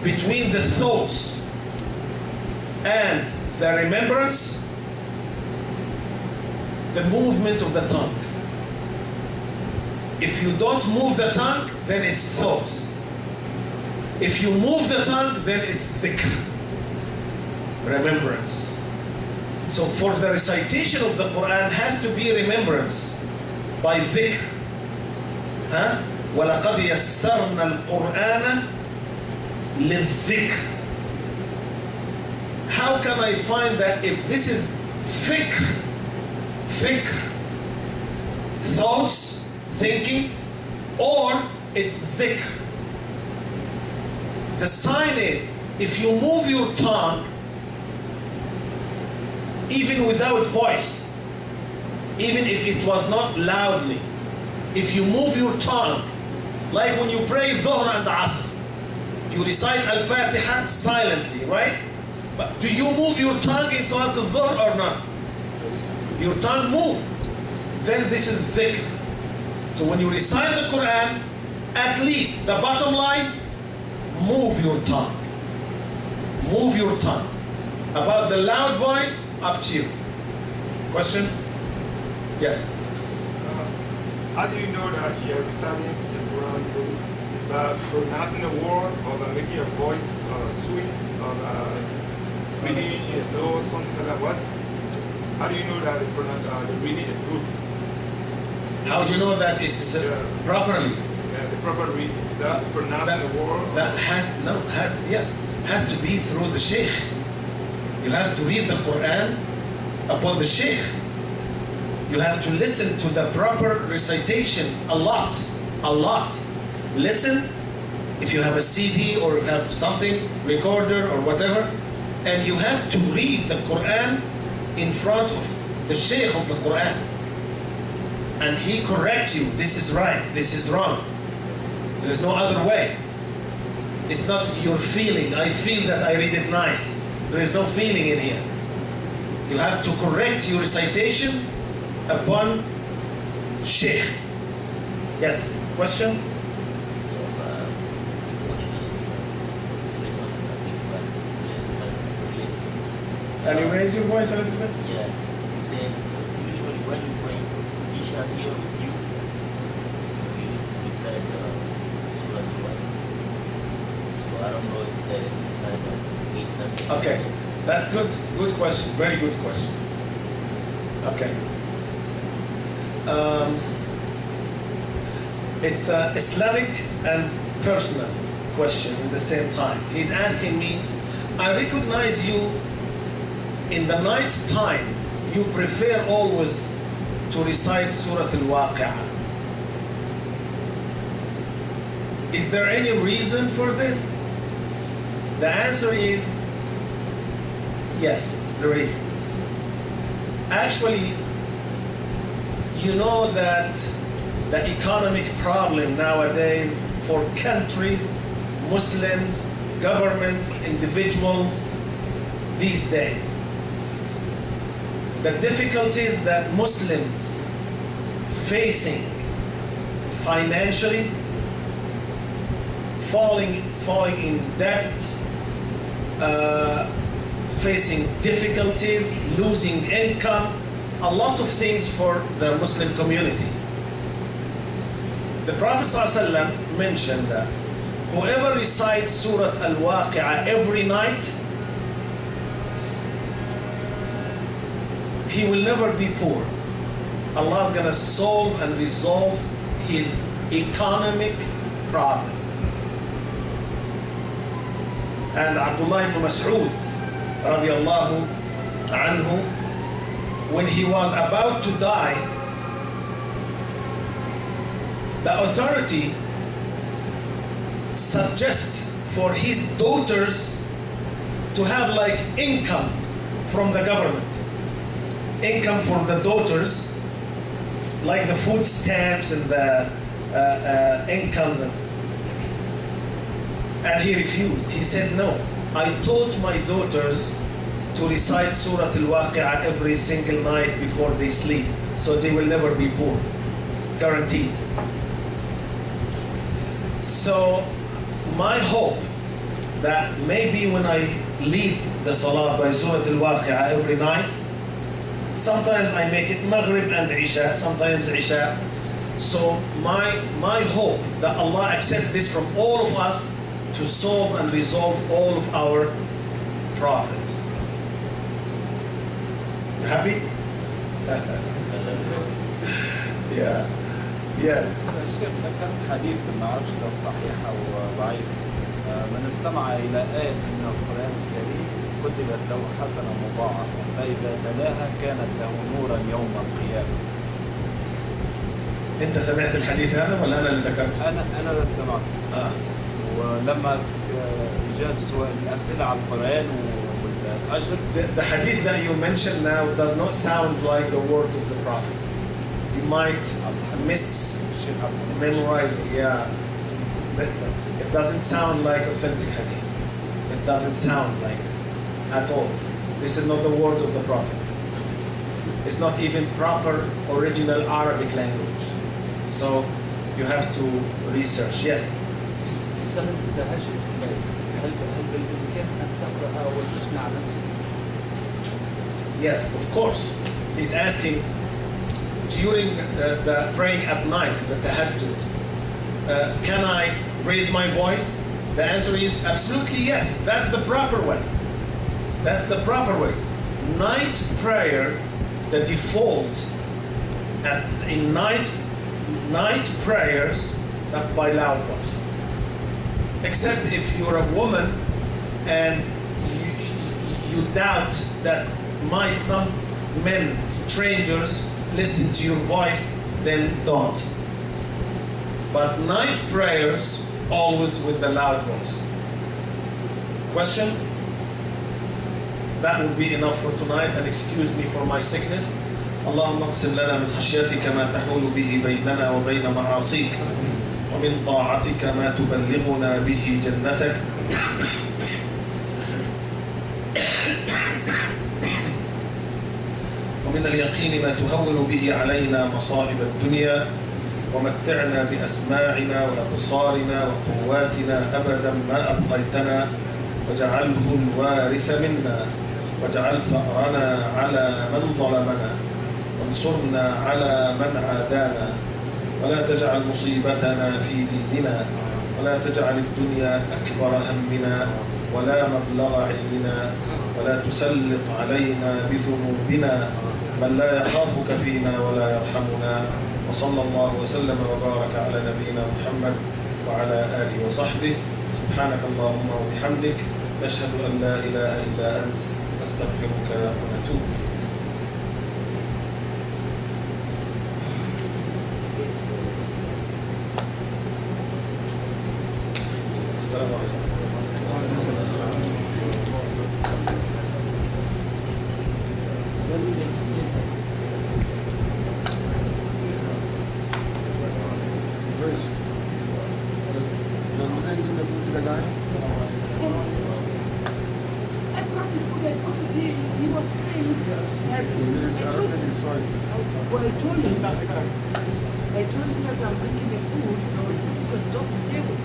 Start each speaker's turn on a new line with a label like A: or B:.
A: between the thoughts and the remembrance, the movement of the tongue. If you don't move the tongue, then it's thoughts. If you move the tongue, then it's dhikr, remembrance. So for the recitation of the Quran has to be remembrance by dhikr. وَلَقَدْ يَسَّرْنَا الْقُرْآنَ لِلذِّكْرِ. How can I find that if this is fikr, thoughts, thinking, or it's dhikr? The sign is, if you move your tongue, even without voice, even if it was not loudly, if you move your tongue, like when you pray Dhuhr and Asr, you recite Al-Fatiha silently, right? But do you move your tongue in Salat al-Dhuhr or not? Your tongue move. Then this is dhikr. So when you recite the Quran, at least the bottom line, move your tongue. Move your tongue. About the loud voice, up to you. Question? Yes.
B: How do you know that you're reciting the Quran by pronouncing the word, or by making your voice sweet, or reading it low, something like that? What? How do you know that the reading is good?
A: How do you know that it's properly?
B: Yeah, the proper reading. Is that pronouncing the word?
A: That has to be through the Shaykh. You have to read the Quran upon the Shaykh. You have to listen to the proper recitation a lot. Listen, if you have a CD or you have something, recorder or whatever, and you have to read the Quran in front of the Shaykh of the Quran. And he corrects you, this is right, this is wrong. There is no other way. It's not your feeling, I feel that I read it nice. There is no feeling in here. You have to correct your recitation upon Shaykh. Yes, question? Can you raise your voice a little bit?
C: Yeah, he said, usually when you pray, he shall hear with you. He said, Surah Al-Baqarah. So I don't know if that is the kind of case that...
A: Okay, that's good. Good question. Very good question. Okay. It's an Islamic and personal question at the same time. He's asking me, I recognize you in the night time, you prefer always to recite Surah Al-Waqi'ah. Is there any reason for this? The answer is yes, there is. Actually, you know that the economic problem nowadays for countries, Muslims, governments, individuals these days, the difficulties that Muslims facing financially, falling in debt, facing difficulties, losing income, a lot of things for the Muslim community. The Prophet ﷺ mentioned that whoever recites Surah Al-Waqi'ah every night, he will never be poor. Allah is going to solve and resolve his economic problems. And Abdullah ibn Mas'ud radiallahu anhu, when he was about to die, the authority suggests for his daughters to have like income from the government. Income for the daughters, like the food stamps and the incomes. And he refused. He said, no, I taught my daughters to recite Surah Al-Waqi'ah every single night before they sleep, so they will never be poor. Guaranteed. So my hope that maybe when I lead the Salah by Surah Al-Waqi'ah every night, sometimes I make it Maghrib and Isha, sometimes Isha. So my hope that Allah accept this from all of us to solve and resolve all of our problems. You happy? Yeah. Yes.
D: الشيخ ذكرت حديث ما اعرفش لو صحيح او ضعيف من استمع الى آية من القرآن الكريم كتبت له حسنة مضاعفة فإذا تلاها كانت له نورا يوم القيامة.
A: أنت سمعت الحديث هذا ولا أنا اللي ذكرته؟
D: أنا اللي سمعته. ولما جاء سؤال الأسئلة على القرآن والأجر.
A: The hadith that you mentioned now does not sound like the word of the Prophet. You might memorize it, yeah. It doesn't sound like authentic hadith. It doesn't sound like this at all. This is not the words of the Prophet. It's not even proper original Arabic language. So you have to research. Yes?
E: في سنة التهجد هل بالإمكان أن تقرأ وتسمع نفسك؟
A: Yes, of course. He's asking during the praying at night, the tahajjud, can I raise my voice? The answer is absolutely yes. That's the proper way. That's the proper way. Night prayer, the default in night prayers, not by loud voice. Except if you're a woman and you doubt that might some men, strangers, listen to your voice, then don't. But night prayers, always with the loud voice. Question? That would be enough for tonight, and excuse me for my sickness. اللهم اقسم لنا من خشيتك ما تحول به بيننا وبين معاصيك ومن طاعتك ما تبلغنا به جنتك ومن اليقين ما تهون به علينا مصائب الدنيا ومتعنا بأسماعنا وأبصارنا وقواتنا أبدا ما أبقيتنا واجعله الوارث منا واجعل ثأرنا على من ظلمنا وانصرنا على من عادانا ولا تجعل مصيبتنا في ديننا ولا تجعل الدنيا أكبر همنا ولا مبلغ علمنا ولا تسلط علينا بذنوبنا من لا يخافك فينا ولا يرحمنا وصلى الله وسلم وبارك على نبينا محمد وعلى آله وصحبه سبحانك اللهم وبحمدك نشهد أن لا إله إلا أنت نستغفرك ونتوب إليك. السلام عليكم.
F: He was praying. I told him that I'm bringing the food. I will put it on top of the table.